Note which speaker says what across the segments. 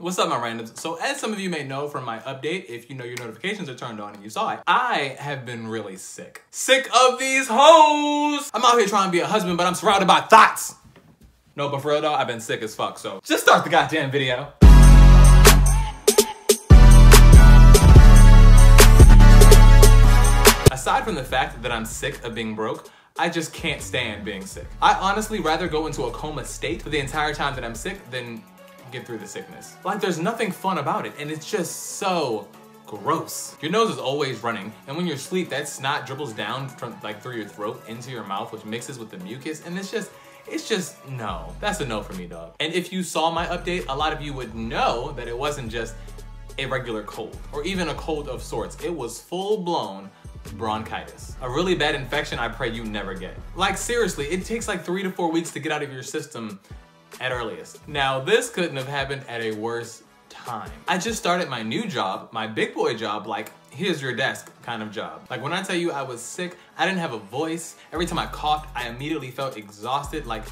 Speaker 1: What's up, my randoms? So as some of you may know from my update, if you know your notifications are turned on and you saw it, I have been really sick. Sick of these hoes! I'm out here trying to be a husband, but I'm surrounded by thoughts. No, but for real though, I've been sick as fuck, so just start the goddamn video. Aside from the fact that I'm sick of being broke, I just can't stand being sick. I honestly rather go into a coma state for the entire time that I'm sick than get through the sickness. Like, there's nothing fun about it, and it's just so gross. Your nose is always running, and when you're asleep, that snot dribbles down from like through your throat into your mouth, which mixes with the mucus, and it's just no. That's a no for me, dog. And if you saw my update, a lot of you would know that it wasn't just a regular cold, or even a cold of sorts. It was full-blown bronchitis. A really bad infection I pray you never get. Like, seriously, it takes like 3 to 4 weeks to get out of your system at earliest. Now, this couldn't have happened at a worse time. I just started my new job, my big boy job, like, here's your desk kind of job. Like, when I tell you I was sick, I didn't have a voice. Every time I coughed, I immediately felt exhausted. Like,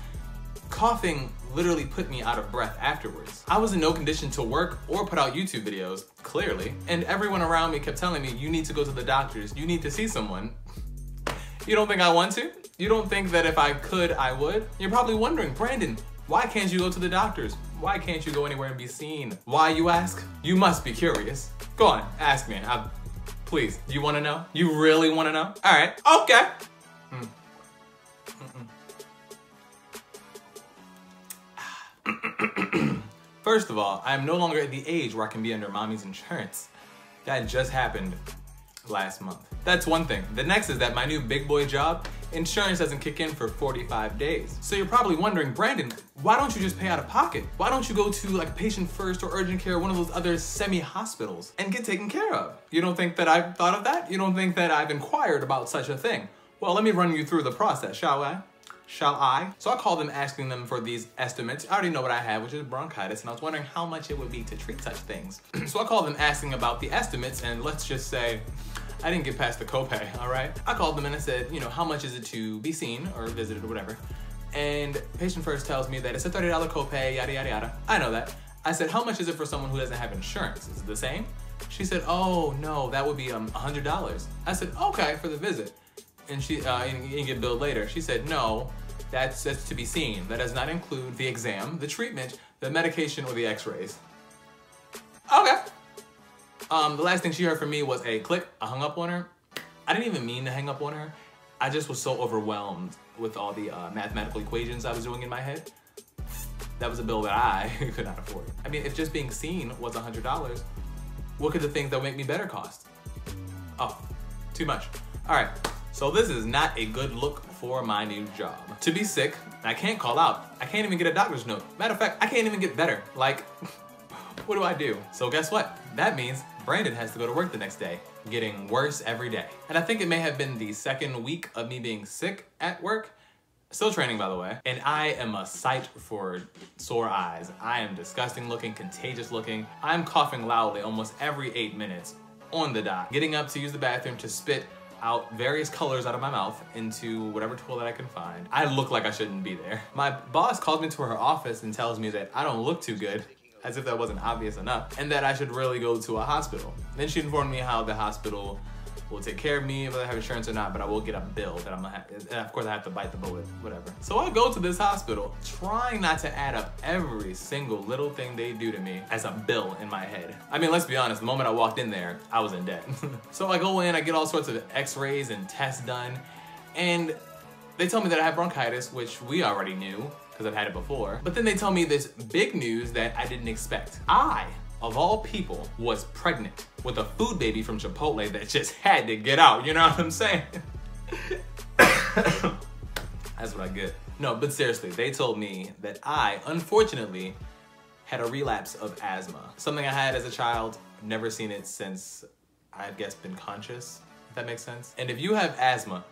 Speaker 1: coughing literally put me out of breath afterwards. I was in no condition to work or put out YouTube videos, clearly. And everyone around me kept telling me, you need to go to the doctors. You need to see someone. You don't think I want to? You don't think that if I could, I would? You're probably wondering, Brandon, why can't you go to the doctors? Why can't you go anywhere and be seen? Why, you ask? You must be curious. Go on, ask me. Please, you wanna know? You really wanna know? All right, okay. First of all, I'm no longer at the age where I can be under mommy's insurance. That just happened last month. That's one thing. The next is that my new big boy job, insurance doesn't kick in for 45 days. So you're probably wondering, Brandon, why don't you just pay out of pocket? Why don't you go to like Patient First or Urgent Care, one of those other semi-hospitals, and get taken care of? You don't think that I've thought of that? You don't think that I've inquired about such a thing? Well, let me run you through the process, shall I? So I called them asking them for these estimates. I already know what I have, which is bronchitis, and I was wondering how much it would be to treat such things. So I called them asking about the estimates, and let's just say I didn't get past the copay, all right? I called them and I said, you know, how much is it to be seen or visited or whatever? And Patient First tells me that it's a $30 copay, yada, yada, yada. I know that. I said, how much is it for someone who doesn't have insurance? Is it the same? She said, oh, no, that would be $100. I said, okay, for the visit. And she, you get billed later. She said, no, that's to be seen. That does not include the exam, the treatment, the medication, or the x-rays. Okay. The last thing she heard from me was a click. I hung up on her. I didn't even mean to hang up on her. I just was so overwhelmed with all the mathematical equations I was doing in my head. That was a bill that I could not afford. I mean, if just being seen was $100, what could the things that would make me better cost? Oh, too much. All right. So this is not a good look for my new job. To be sick, I can't call out. I can't even get a doctor's note. Matter of fact, I can't even get better. Like, what do I do? So guess what? That means Brandon has to go to work the next day, getting worse every day. And I think it may have been the second week of me being sick at work. Still training, by the way. And I am a sight for sore eyes. I am disgusting looking, contagious looking. I'm coughing loudly almost every 8 minutes on the dot. Getting up to use the bathroom to spit out various colors out of my mouth into whatever tool that I can find. I look like I shouldn't be there. My boss calls me to her office and tells me that I don't look too good, as if that wasn't obvious enough, and that I should really go to a hospital. Then she informed me how the hospital will take care of me, whether I have insurance or not, but I will get a bill that I'm gonna have, and of course I have to bite the bullet, whatever. So I go to this hospital, trying not to add up every single little thing they do to me as a bill in my head. I mean, let's be honest, the moment I walked in there, I was in debt. So I go in, I get all sorts of x-rays and tests done, and they tell me that I have bronchitis, which we already knew, because I've had it before. But then they tell me this big news that I didn't expect. I, of all people, was pregnant with a food baby from Chipotle that just had to get out, you know what I'm saying? That's what I get. No, but seriously, they told me that I, unfortunately, had a relapse of asthma. Something I had as a child, never seen it since I guess been conscious, if that makes sense. And if you have asthma,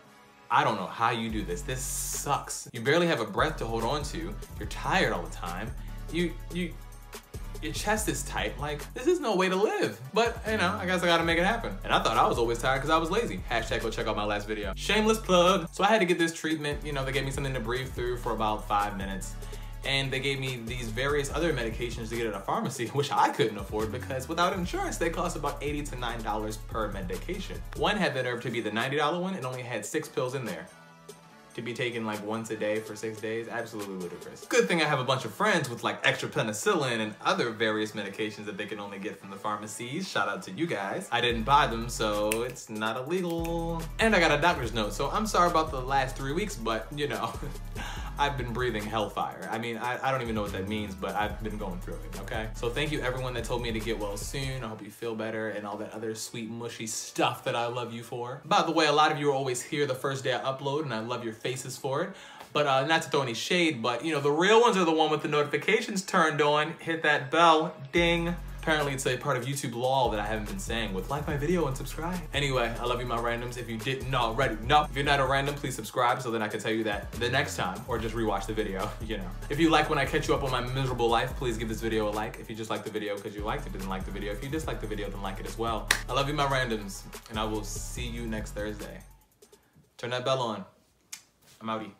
Speaker 1: I don't know how you do this. This sucks. You barely have a breath to hold on to. You're tired all the time. Your chest is tight. Like, this is no way to live. But, you know, I guess I gotta make it happen. And I thought I was always tired because I was lazy. Hashtag go check out my last video. Shameless plug. So I had to get this treatment. You know, they gave me something to breathe through for about 5 minutes. And they gave me these various other medications to get at a pharmacy, which I couldn't afford because without insurance, they cost about $8 to $9 per medication. One had the nerve to be the $90 one and only had 6 pills in there. To be taken like once a day for 6 days, absolutely ludicrous. Good thing I have a bunch of friends with like extra penicillin and other various medications that they can only get from the pharmacies. Shout out to you guys. I didn't buy them, so it's not illegal. And I got a doctor's note, so I'm sorry about the last 3 weeks, but you know, I've been breathing hellfire. I mean, I don't even know what that means, but I've been going through it, okay? So thank you everyone that told me to get well soon. I hope you feel better and all that other sweet, mushy stuff that I love you for. By the way, a lot of you are always here the first day I upload, and I love your faces for it. But not to throw any shade, but you know, the real ones are the one with the notifications turned on. Hit that bell, ding. Apparently it's a part of YouTube law that I haven't been saying with like my video and subscribe. Anyway, I love you my randoms. If you didn't already know, if you're not a random, please subscribe so then I can tell you that the next time, or just rewatch the video, you know. If you like when I catch you up on my miserable life, please give this video a like. If you just like the video because you liked it, didn't like the video. If you dislike the video, then like it as well. I love you my randoms, and I will see you next Thursday. Turn that bell on. I'm outie.